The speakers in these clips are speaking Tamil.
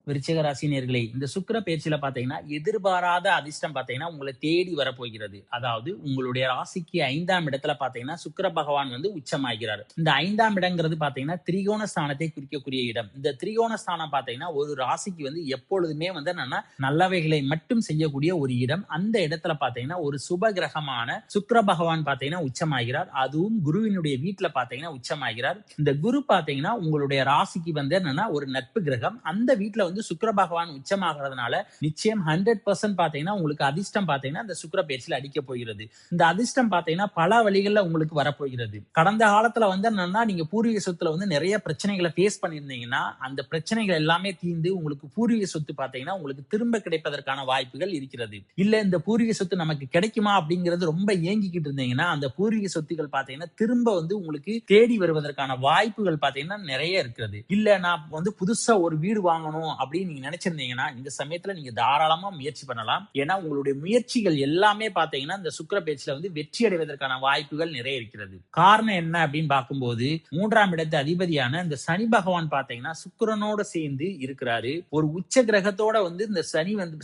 விருச்சிக ராசினியர்களே, இந்த சுக்கிர பயிற்சியில பார்த்தீங்கன்னா, எதிர்பாராத அதிர்ஷ்டம் பார்த்தீங்கன்னா, உங்கள தேடி வரப்போகிறது. அதாவது உங்களுடைய ராசிக்கு 5ஆம் இடத்துல பார்த்தீங்கன்னா, சுக்கிர பகவான் வந்து உச்சமாகிறார். இந்த 5ஆம் இடங்கிறது பார்த்தீங்கன்னா, திரிகோண ஸ்தானத்தை குறிக்கக்கூடிய இடம். இந்த திரிகோண ஸ்தானம் பார்த்தீங்கன்னா, ஒரு ராசிக்கு வந்து எப்பொழுதுமே வந்து என்னன்னா, நல்லவைகளை மட்டும் செய்யக்கூடிய ஒரு இடம். அந்த இடத்துல பார்த்தீங்கன்னா, ஒரு சுப கிரகமான சுக்கிர பகவான் பார்த்தீங்கன்னா உச்சமாகிறார். அதுவும் குருவினுடைய வீட்ல பார்த்தீங்கன்னா உச்சமாகிறார். இந்த குரு பார்த்தீங்கன்னா, உங்களுடைய ராசிக்கு வந்து என்னன்னா, ஒரு நட்பு கிரகம். அந்த வீட்ல வந்து சுக்கிர பகவான் உச்சமாகிறதுனால நிச்சயம் 100% பாத்தீங்கன்னா உங்களுக்கு அதிர்ஷ்டம் பாத்தீங்கன்னா இந்த சுக்கிர பயிற்சியில அடிக்க போகிறது. இந்த அதிர்ஷ்டம் பாத்தீங்கன்னா பல வழிகள்ல உங்களுக்கு வரப்போகிறது. கடந்த காலத்துல வந்து என்னன்னா நீங்க பூர்வீக சொத்துல வந்து நிறைய பிரச்சனைகளை ஃபேஸ் பண்ணியிருந்தீங்கன்னா அந்த பிரச்சனைகள் எல்லாமே தீர்ந்து உங்களுக்கு பூர்வீக சொத்து பாத்தீங்கன்னா உங்களுக்கு திரும்ப கிடைப்பதற்கான வாய்ப்புகள் இருக்கிறது. இல்ல இந்த பூர்வீக சொத்து நமக்கு கிடைக்குமா அப்படிங்கிறது ரொம்ப ஏங்கிக்கிட்டு இருந்தீங்கன்னா அந்த பூர்வீக சொத்துக்கள் பாத்தீங்கன்னா திரும்ப வந்து உங்களுக்கு தேடி வருவதற்கான வாய்ப்புகள் பாத்தீங்கன்னா நிறைய இருக்கிறது. இல்ல நான் வந்து புதுசா ஒரு வீடு வாங்கணும் அப்படின்னு நீங்க நினைச்சிருந்தீங்கன்னா இந்த சமயத்துல நீங்க தாராளமா முயற்சி பண்ணலாம். ஏன்னா உங்களுடைய முயற்சிகள் எல்லாமே பாத்தீங்கன்னா இந்த சுக்கிர பயிற்சியில வந்து வெற்றி அடைவதற்கான வாய்ப்புகள் நிறைய இருக்கிறது. காரணம் என்ன அப்படின்னு பார்க்கும்போது 3ஆம் இடத்து அதிபதியான இந்த சனி பகவான் பாத்தீங்கன்னா சுக்கிரனோட சேர்ந்து இருக்கிறாரு. ஒரு உச்ச கிரகத்தோட வந்து இந்த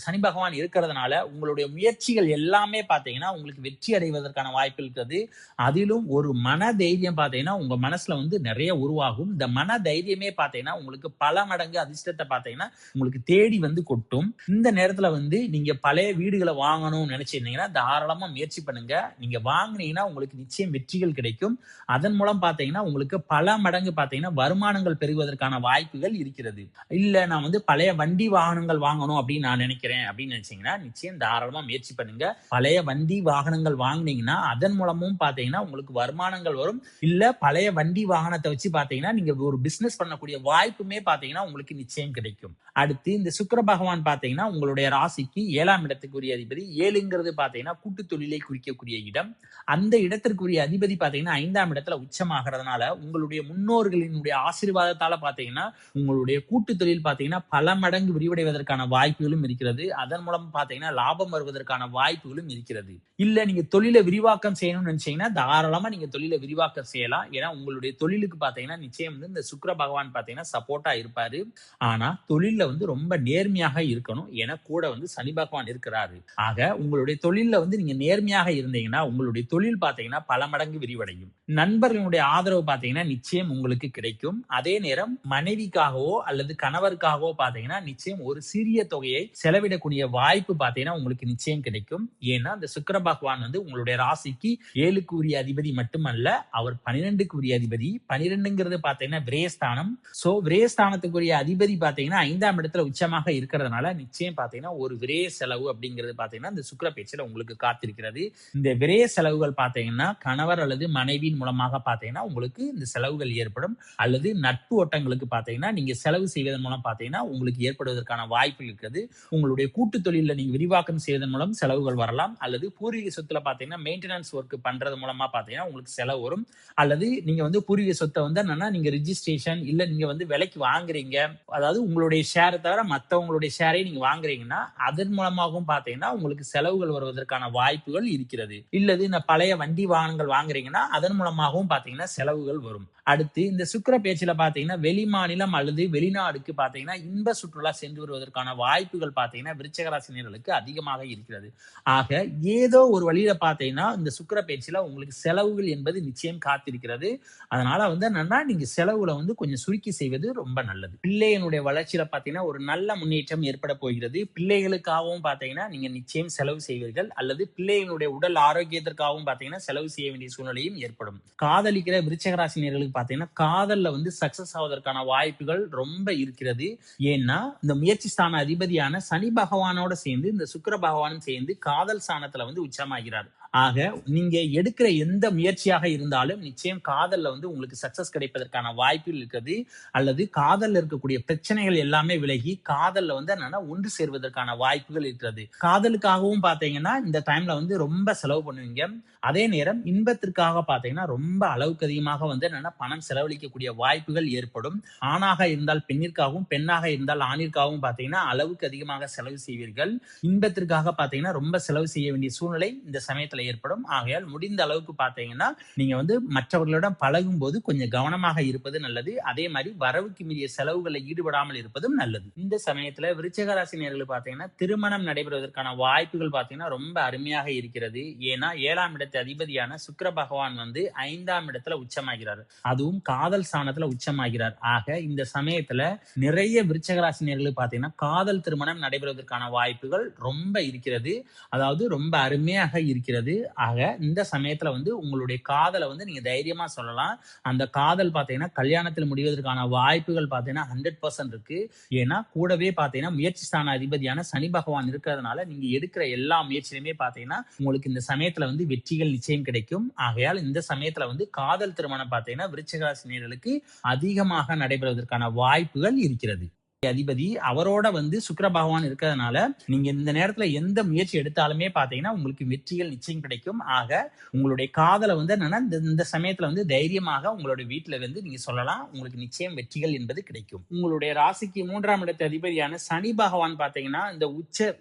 சனி பகவான் இருக்கிறதுனால உங்களுடைய முயற்சிகள் எல்லாமே பாத்தீங்கன்னா உங்களுக்கு வெற்றி அடைவதற்கான வாய்ப்பு இருக்கிறது. அதிலும் ஒரு மன தைரியம் பாத்தீங்கன்னா உங்க மனசுல வந்து நிறைய உருவாகும். இந்த மன தைரியமே பாத்தீங்கன்னா உங்களுக்கு பல மடங்கு அதிர்ஷ்டத்தை பாத்தீங்கன்னா உங்களுக்கு தேடி வந்து கொட்டும். இந்த நேரத்துல வந்து நீங்க பழைய வீடுகளை வாங்கணும்னு நினைச்சிருந்தீங்கன்னா தாராளமா முயற்சி பண்ணுங்க. நீங்க வாங்குனீங்கன்னா உங்களுக்கு நிச்சயம் வெற்றிகள் கிடைக்கும். அதன் மூலம் பாத்தீங்கன்னா உங்களுக்கு பல மடங்கு பாத்தீங்கன்னா வருமானங்கள் பெறுவதற்கான வாய்ப்புகள் இருக்கிறது. இல்ல நான் வந்து பழைய வண்டி வாகனங்கள் வாங்கணும் அப்படின்னு நான் நினைக்கிறேன் அப்படின்னு நினைச்சீங்கன்னா நிச்சயம் தாராளமா முயற்சி பண்ணுங்க. பழைய வண்டி வாகனங்கள் வாங்குனீங்கன்னா அதன் மூலமும் பாத்தீங்கன்னா உங்களுக்கு வருமானங்கள் வரும். இல்ல பழைய வண்டி வாகனத்தை வச்சு பாத்தீங்கன்னா நீங்க ஒரு பிசினஸ் பண்ணக்கூடிய வாய்ப்புமே பாத்தீங்கன்னா உங்களுக்கு நிச்சயம் கிடைக்கும். அடுத்து இந்த சுக்கிர பகவான் பாத்தீங்கன்னா உங்களுடைய ராசிக்கு 7ஆம் இடத்துக்குரிய அதிபதி. 7ங்கிறது பாத்தீங்கன்னா கூட்டு தொழிலை குறிக்கக்கூடிய இடம். அந்த இடத்திற்குரிய அதிபதி பாத்தீங்கன்னா 5ஆம் இடத்துல உச்சமாகிறதுனால உங்களுடைய முன்னோர்களினுடைய ஆசீர்வாதத்தால பாத்தீங்கன்னா உங்களுடைய கூட்டு தொழில் பாத்தீங்கன்னா பல மடங்கு விரிவடைவதற்கான வாய்ப்புகளும் இருக்கிறது. அதன் மூலம் பாத்தீங்கன்னா லாபம் வருவதற்கான வாய்ப்புகளும் இருக்கிறது. இல்ல நீங்க தொழிலை விரிவாக்கம் செய்யணும்னு நினைச்சீங்கன்னா தாராளமா நீங்க தொழிலை விரிவாக்கம் செய்யலாம். ஏன்னா உங்களுடைய தொழிலுக்கு பாத்தீங்கன்னா நிச்சயம் வந்து இந்த சுக்கிர பகவான் பாத்தீங்கன்னா சப்போர்ட்டா இருப்பாரு. ஆனா தொழில்ல வந்து ரொம்ப நேர்மையாக இருக்கணும். ஏன்னா கூட வந்து சனி பகவான் இருக்கிறாரு. ஆக உங்களுடைய தொழில்ல வந்து நீங்க நேர்மையாக இருந்தீங்கன்னா உங்களுடைய தொழில் பாத்தீங்கன்னா பல மடங்கு விரிவடையும். நண்பர்களுடைய ஆதரவு பாத்தீங்கன்னா நிச்சயம் உங்களுக்கு கிடைக்கும். அதே நேரம் மனைவிக்காகவோ அல்லது கணவருக்காகவோ பாத்தீங்கன்னா நிச்சயம் ஒரு சிறிய தொகையை செலவிடக்கூடிய வாய்ப்பு பாத்தீங்கன்னா உங்களுக்கு நிச்சயம் கிடைக்கும். ஏன்னா இந்த சுக்கிர பகவான் வந்து உங்களுடைய ராசிக்கு 7க்கு உரிய அதிபதி மட்டுமல்ல, அவர் 12க்கு உரிய அதிபதி. 12ங்கிறது பாத்தீங்கன்னா விரயஸ்தானம். சோ விரயஸ்தானத்துக்குரிய அதிபதி பாத்தீங்கன்னா 5ஆம் இடத்துல உச்சமாக இருக்கிறதுனால நிச்சயம் பாத்தீங்கன்னா ஒரு விரய செலவு அப்படிங்கிறது பாத்தீங்கன்னா இந்த சுக்கிர பயிற்சியில உங்களுக்கு காத்திருக்கிறது. இந்த விரய செலவுகள் பாத்தீங்கன்னா கணவர் அல்லது மனைவியின் மூலமாக பாத்தீங்கன்னா உங்களுக்கு இந்த செலவுகள் ஏற்படும். அல்லது நட்பு ஓட்டங்களுக்கு பாத்தீங்கன்னா நீங்க செலவு செய்வதன் மூலம் பாத்தீங்கன்னா உங்களுக்கு ஏற்படுவதற்கான வாய்ப்பு இருக்கிறது. உங்களுடைய கூட்டு தொழில நீங்க விரிவாக்கம் செய்வதன் மூலம் செலவுகள் வரலாம். அல்லது பூர்வீக சொத்துல பாத்தீங்கன்னா மெயின்டெனன்ஸ் ஒர்க் பண்றது மூலமா பாத்தீங்கன்னா உங்களுக்கு செலவு வரும். அல்லது நீங்க வந்து பூர்வீக சொத்தை வந்து என்னன்னா நீங்க ரிஜிஸ்ட்ரேஷன் இல்ல நீங்க வந்து விலைக்கு வாங்குறீங்க, அதாவது உங்களுடைய ஷேரை தவிர மற்றவங்களுடைய ஷேரை நீங்க வாங்குறீங்கன்னா அதன் மூலமாகவும் பாத்தீங்கன்னா உங்களுக்கு செலவுகள் வருவதற்கான வாய்ப்புகள் இருக்கிறது. இல்லது இந்த பழைய வண்டி வாகனங்கள் வாங்குறீங்கன்னா அதன் மூலமாகவும் பாத்தீங்கன்னா செலவுகள் வரும். அடுத்து இந்த சுக்கிர பயிற்சியில பாத்தீங்கன்னா வெளி மாநிலம் அல்லது வெளிநாடுக்கு பாத்தீங்கன்னா இன்ப சுற்றுலா சென்று வருவதற்கான வாய்ப்புகள் பாத்தீங்கன்னா விருச்சிக ராசினியர்களுக்கு அதிகமாக இருக்கிறது. ஆக ஏதோ ஒரு வழியில பாத்தீங்கன்னா இந்த சுக்கிர பயிற்சியில உங்களுக்கு செலவுகள் என்பது நிச்சயம் காத்திருக்கிறது. அதனால வந்து என்னன்னா நீங்க செலவுகளை வந்து கொஞ்சம் சுருக்கி செய்வது ரொம்ப நல்லது. பிள்ளைகளுடைய வளர்ச்சியில பாத்தீங்கன்னா ஒரு நல்ல முன்னேற்றம் ஏற்பட போகிறது. பிள்ளைகளுக்காகவும் பாத்தீங்கன்னா நீங்க நிச்சயம் செலவு செய்வீர்கள். அல்லது பிள்ளைகளுடைய உடல் ஆரோக்கியத்திற்காகவும் பாத்தீங்கன்னா செலவு செய்ய வேண்டிய சூழ்நிலையும் ஏற்படும். காதலிக்கிற விருச்சிக ராசினியர்களுக்கு பாத்தீங்கன்னா காதல்ல வந்து சக்சஸ் ஆவதற்கான வாய்ப்புகள் ரொம்ப இருக்கிறது. ஏன்னா இந்த முயற்சி ஸ்தான அதிபதியான சனி பகவானோட சேர்ந்து இந்த சுக்கிர பகவானும் சேர்ந்து காதல் ஸ்தானத்துல வந்து உச்சமாகிறார். ஆக நீங்க எடுக்கிற எந்த முயற்சியாக இருந்தாலும் நிச்சயம் காதல்ல வந்து உங்களுக்கு சக்சஸ் கிடைப்பதற்கான வாய்ப்புகள் இருக்கிறது. அல்லது காதல்ல இருக்கக்கூடிய பிரச்சனைகள் எல்லாமே விலகி காதல்ல வந்து என்னன்னா ஒன்று சேர்வதற்கான வாய்ப்புகள் இருக்கிறது. காதலுக்காகவும் பாத்தீங்கன்னா இந்த டைம்ல வந்து ரொம்ப செலவு பண்ணுவீங்க. அதே நேரம் இன்பத்திற்காக பாத்தீங்கன்னா ரொம்ப அளவுக்கு அதிகமாக வந்து என்னன்னா பணம் செலவழிக்கக்கூடிய வாய்ப்புகள் ஏற்படும். ஆணாக இருந்தால் பெண்ணிற்காகவும், பெண்ணாக இருந்தால் ஆணிற்காகவும் பாத்தீங்கன்னா அளவுக்கு அதிகமாக செலவு செய்வீர்கள். இன்பத்திற்காக பாத்தீங்கன்னா ரொம்ப செலவு செய்ய வேண்டிய சூழ்நிலை இந்த சமயத்துல ஏற்படும். ஆகையால் முடிந்த அளவுக்கு பாத்தீங்கன்னா நீங்க வந்து மற்றவர்களிடம் பழகும் போது கொஞ்சம் கவனமாக இருப்பது நல்லது. அதே மாதிரி வரவுக்கு மீறிய செலவுகளை ஈடுபடாமல் இருப்பதும் நல்லது. இந்த சமயத்துல விருச்சிக ராசி நேயர்கள் பாத்தீங்கன்னா திருமணம் நடைபெறுவதற்கான வாய்ப்புகள் பாத்தீங்கன்னா ரொம்ப அருமையாக இருக்கிறது. ஏன்னா 7ஆம் இடத்து அதிபதியான சுக்கிர பகவான் வந்து 5ஆம் இடத்துல உச்சமாகிறார். அதுவும் காதல் ஸ்தானத்துல உச்சமாகிறார். ஆக இந்த சமயத்துல நிறைய விருச்சிக ராசி நேயர்களுக்கு பாத்தீங்கன்னா காதல் திருமணம் நடைபெறுவதற்கான வாய்ப்புகள் ரொம்ப இருக்கிறது. அதாவது ரொம்ப அருமையாக இருக்கிறது. ஆக இந்த சமயத்துல வந்து உங்களுடைய காதலை வந்து நீங்க தைரியமா சொல்லலாம். அந்த காதல் பாத்தீங்கன்னா கல்யாணத்தில் முடிவதற்கான வாய்ப்புகள் பாத்தீங்கன்னா 100% இருக்கு. ஏன்னா கூடவே பாத்தீங்கன்னா முயற்சி ஸ்தான அதிபதியான சனி பகவான் இருக்கிறதுனால நீங்க எடுக்கிற எல்லா முயற்சியிலுமே பாத்தீங்கன்னா உங்களுக்கு இந்த சமயத்துல வந்து வெற்றிகள் நிச்சயம் கிடைக்கும். ஆகையால் இந்த சமயத்துல வந்து காதல் திருமணம் பாத்தீங்கன்னா விருச்சிக ராசி நேயர்களுக்கு அதிகமாக நடைபெறுவதற்கான வாய்ப்புகள் இருக்கிறது. அதிபதி அவரோட வந்து சுக்கிர பகவான் இருக்கிறதுனால நீங்க இந்த நேரத்துல எந்த முயற்சி எடுத்தாலுமே பாத்தீங்கன்னா உங்களுக்கு வெற்றிகள் நிச்சயம் கிடைக்கும். ஆக உங்களுடைய காதலை வந்து என்னன்னா இந்த சமயத்துல வந்து தைரியமாக உங்களுடைய வீட்டுல வந்து நீங்க சொல்லலாம். உங்களுக்கு நிச்சயம் வெற்றிகள் என்பது கிடைக்கும். உங்களுடைய ராசிக்கு 3ஆம் இடத்து அதிபதியான சனி பகவான் பாத்தீங்கன்னா இந்த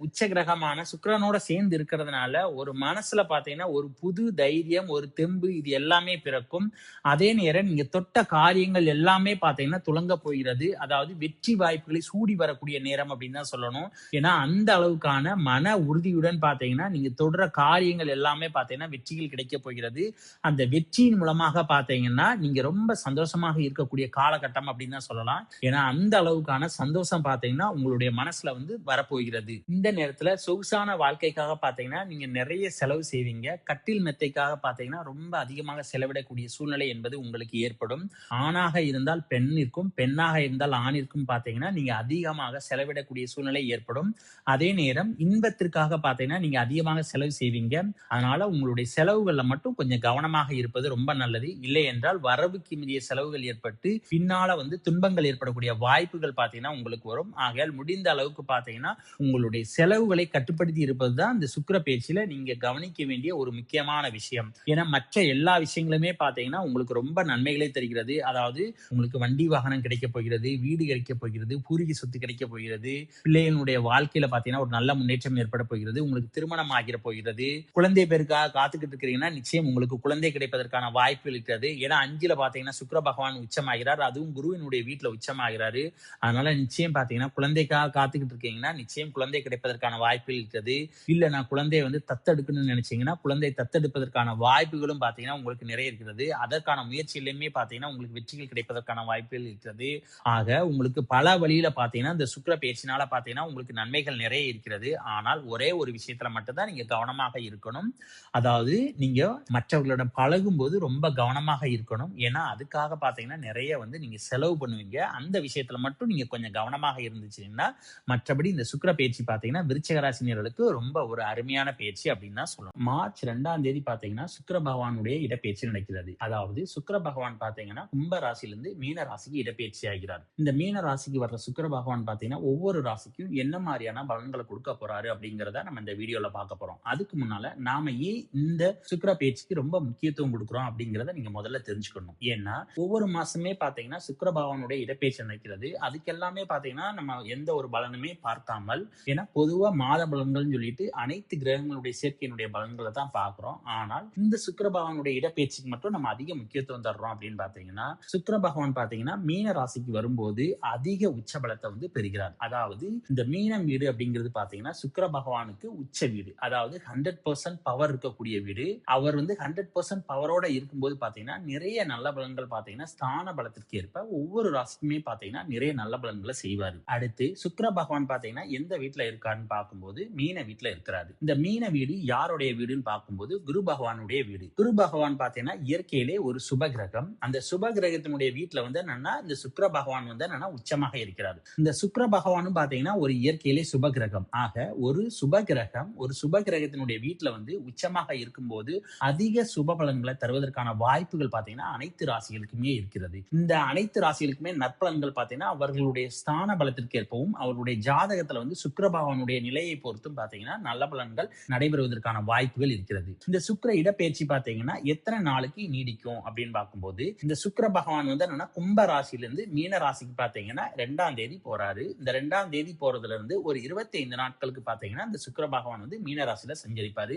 உச்ச கிரகமான சுக்கிரனோட சேர்ந்து இருக்கிறதுனால ஒரு மனசுல பாத்தீங்கன்னா ஒரு புது தைரியம், ஒரு தெம்பு இது எல்லாமே பிறக்கும். அதே நேரம் நீங்க தொட்ட காரியங்கள் எல்லாமே பாத்தீங்கன்னா துலங்க போகிறது. அதாவது வெற்றி வாய்ப்புகளை சூடி வரக்கூடிய நேரம் அப்படின்னு தான் சொல்லணும். ஏன்னா அந்த அளவுக்கான மன உறுதியுடன் பாத்தீங்கன்னா நீங்க தொடர காரியங்கள் எல்லாமே பாத்தீங்கன்னா வெற்றிகள் கிடைக்க போகிறது. அந்த வெற்றியின் மூலமாக பாத்தீங்கன்னா நீங்க ரொம்ப சந்தோஷமாக இருக்கக்கூடிய காலகட்டம் அப்படின்னு தான் சொல்லலாம். ஏன்னா அந்த அளவுக்கான சந்தோஷம் பாத்தீங்கன்னா உங்களுடைய மனசுல வந்து வரப்போகிறது. இந்த நேரத்துல சொகுசான வாழ்க்கைக்காக பாத்தீங்கன்னா நீங்க நிறைய செலவு செய்வீங்க. கட்டில் மெத்தைக்காக பாத்தீங்கன்னா ரொம்ப அதிகமாக செலவிடக்கூடிய சூழ்நிலை என்பது உங்களுக்கு ஏற்படும். ஆணாக இருந்தால் பெண்ணிற்கும், பெண்ணாக இருந்தால் ஆணிற்கும் பாத்தீங்கன்னா நீங்க அதிகமாக செலவிடக்கூடிய சூழ்நிலை ஏற்படும். அதே நேரம் இன்பத்திற்காக பாத்தீங்கன்னா நீங்க அதிகமாக செலவு செய்வீங்க. அதனால உங்களுடைய செலவுகள்ல மட்டும் கொஞ்சம் கவனமாக இருப்பது ரொம்ப நல்லது. இல்லை என்றால் வரவுக்கு மீறிய செலவுகள் ஏற்பட்டு பின்னால வந்து துன்பங்கள் ஏற்படக்கூடிய வாய்ப்புகள் பாத்தீங்கன்னா உங்களுக்கு வரும். ஆகையால் முடிந்த அளவுக்கு பாத்தீங்கன்னா உங்களுடைய செலவுகளை கட்டுப்படுத்தி இருப்பதுதான் இந்த சுக்கிர பயிற்சியில நீங்க கவனிக்க வேண்டிய ஒரு முக்கியமான விஷயம். ஏன்னா மற்ற எல்லா விஷயங்களுமே பாத்தீங்கன்னா உங்களுக்கு ரொம்ப நன்மைகளை தருகிறது. அதாவது உங்களுக்கு வண்டி வாகனம் கிடைக்க போகிறது, வீடு கிடைக்க போகிறது, பூர்வீக சொத்து கிடைக்க போகிறது, பிள்ளைகளுடைய வாழ்க்கையில பாத்தீங்கன்னா ஒரு நல்ல முன்னேற்றம் ஏற்பட போகிறது, உங்களுக்கு திருமணம் ஆகிற போகிறது, குழந்தை பேருக்காக காத்துக்கிட்டு இருக்கிறீங்கன்னா நிச்சயம் உங்களுக்கு குழந்தை கிடைப்பதற்கான வாய்ப்பு இருக்கிறது. ஏன்னா 5ல பாத்தீங்கன்னா சுக்கிர பகவான் உச்சமாகிறார். அதுவும் குருவினுடைய வீட்டுல உச்சமாகிறாரு. அதனால நிச்சயம் பாத்தீங்கன்னா குழந்தைக்காக காத்துக்கிட்டு இருக்கீங்கன்னா நிச்சயம் குழந்தை கிடைப்பதற்கான வாய்ப்பு இருக்கிறது. இல்ல நான் குழந்தையை வந்து தத்தெடுக்கணும்னு நினைச்சீங்கன்னா குழந்தை தத்தெடுப்பதற்கான வாய்ப்புகளும் பாத்தீங்கன்னா உங்களுக்கு நிறைய இருக்கிறது. அதற்கான முயற்சியிலுமே பாத்தீங்கன்னா உங்களுக்கு வெற்றிகள் கிடைப்பதற்கான வாய்ப்புகள் இருக்கிறது. ஆக உங்களுக்கு பல வழியில பாத்தீங்கன்னா இந்த சுக்கிர பயிற்சினால பாத்தீங்கன்னா உங்களுக்கு நன்மைகள் நிறைய இருக்கிறது. ஆனால் ஒரே ஒரு விஷயத்துல மட்டும்தான் நீங்க கவனமாக இருக்கணும். அதாவது நீங்க மற்றவர்களிடம் பழகும் போது ரொம்ப கவனமாக இருக்கணும். ஏன்னா அதுக்காக பாத்தீங்கன்னா நிறைய வந்து நீங்க செலவு பண்ணுவீங்க. அந்த விஷயத்துல மட்டும் நீங்க கொஞ்சம் கவனமாக இருந்துச்சுன்னா மற்றபடி இந்த சுக்கிர பயிற்சி பாத்தீங்கன்னா விருச்சிக ராசினியர்களுக்கு ரொம்ப ஒரு அருமையான பயிற்சி அப்படின்னு தான் சொல்லணும். மார்ச் 2ஆம் தேதி பாத்தீங்கன்னா சுக்கிர பகவானுடைய இடப்பெயர்ச்சி நடக்கிறது. அதாவது சுக்கிர பகவான் பாத்தீங்கன்னா கும்ப ராசியிலிருந்து மீன ராசிக்கு இடப்பெயர்ச்சி ஆகிறார். இந்த மீன ராசிக்கு வர்ற சுக்கிர பகவான் பாத்தீங்கன்னா ஒவ்வொரு ராசிக்கும் என்ன மாதிரியான பலன்களை கொடுக்க போறாரு அப்படிங்கறத நம்ம இந்த வீடியோல பார்க்க போறோம். அதுக்கு முன்னால நாம ஏன் இந்த சுக்கிர பயிற்சிக்கு ரொம்ப முக்கியத்துவம் கொடுக்குறோம் அப்படிங்கறத நீங்க முதல்ல தெரிஞ்சுக்கணும். ஏன்னா ஒவ்வொரு மாசமே பாத்தீங்கன்னா சுக்கிர பகவானுடைய இடப்பெயர்ச்சி நடக்கிறது. அதுக்கு எல்லாமே பாத்தீங்கன்னா நம்ம எந்த ஒரு பலனுமே பார்க்காமல், ஏன்னா பொதுவா மாத பலன்கள் சொல்லிட்டு அனைத்து கிரகங்களுடைய சேர்க்கையினுடைய பலன்களை தான் பார்க்கிறோம். ஆனால் இந்த சுக்கிர பகவானுடைய இடப்பெயர்ச்சிக்கு மட்டும் நம்ம அதிக முக்கியத்துவம் தர்றோம் அப்படின்னு பாத்தீங்கன்னா சுக்கிர பகவான் பாத்தீங்கன்னா மீன ராசிக்கு வரும்போது அதிக உச்ச பலத்தை வந்து பெறுகிறார். அதாவது இந்த மீனம் வீடு அப்படிங்கிறது பாத்தீங்கன்னா சுக்கிர பகவானுக்கு உச்ச வீடு. அதாவது 100% பவர் இருக்கக்கூடிய வீடு. அவர் வந்து 100% பவரோட இருக்கும்போது பாத்தீங்கன்னா நிறைய நல்ல பலன்கள் பாத்தீங்கன்னா ஸ்தான பலத்திற்கு ஏற்ப ஒவ்வொரு ராசிக்குமே பாத்தீங்கன்னா நிறைய நல்ல பலன்களை செய்வாரு. அடுத்து சுக்கிர பகவான் பாத்தீங்கன்னா எந்த வீட்டுல இருக்காருன்னு பார்க்கும்போது மீன வீட்டுல இருக்கிறாரு. இந்த மீன வீடு யாருடைய வீடுன்னு பார்க்கும்போது குரு பகவானுடைய வீடு. குரு பகவான் பாத்தீங்கன்னா இயற்கையிலே ஒரு சுப கிரகம். அந்த சுப கிரகத்தினுடைய வீட்டுல வந்து என்னன்னா இந்த சுக்கிர பகவான் வந்து என்னன்னா உச்சமாக இருக்கிறார். இருக்கிறார். இந்த சுக்கிர பகவானும் பாத்தீங்கன்னா ஒரு இயற்கையிலே சுப கிரகம். ஆக ஒரு சுப கிரகம் ஒரு சுப கிரகத்தினுடைய வீட்டுல வந்து உச்சமாக இருக்கும்போது அதிக சுப பலன்களை தருவதற்கான வாய்ப்புகள் பாத்தீங்கன்னா அனைத்து ராசிகளுக்குமே இருக்கிறது. இந்த அனைத்து ராசிகளுக்குமே நற்பலன்கள் பாத்தீங்கன்னா அவர்களுடைய ஸ்தான பலத்திற்கு ஏற்பவும் அவர்களுடைய ஜாதகத்துல வந்து சுக்கிர பகவானுடைய நிலையை பொறுத்தும் பாத்தீங்கன்னா நல்ல பலன்கள் நடைபெறுவதற்கான வாய்ப்புகள் இருக்கிறது. இந்த சுக்கிர இடப்பெயர்ச்சி பாத்தீங்கன்னா எத்தனை நாளுக்கு நீடிக்கும் அப்படின்னு பார்க்கும்போது இந்த சுக்கிர பகவான் வந்து என்னன்னா கும்ப ராசியிலிருந்து மீன ராசிக்கு பாத்தீங்கன்னா 2ஆம் தேதி போறாரு. இந்த 2ஆம் தேதி போறதுல இருந்து ஒரு 25 நாட்களுக்கு பாத்தீங்கன்னா இந்த சுக்கிர பகவான் வந்து மீன ராசியில சஞ்சரிப்பாரு.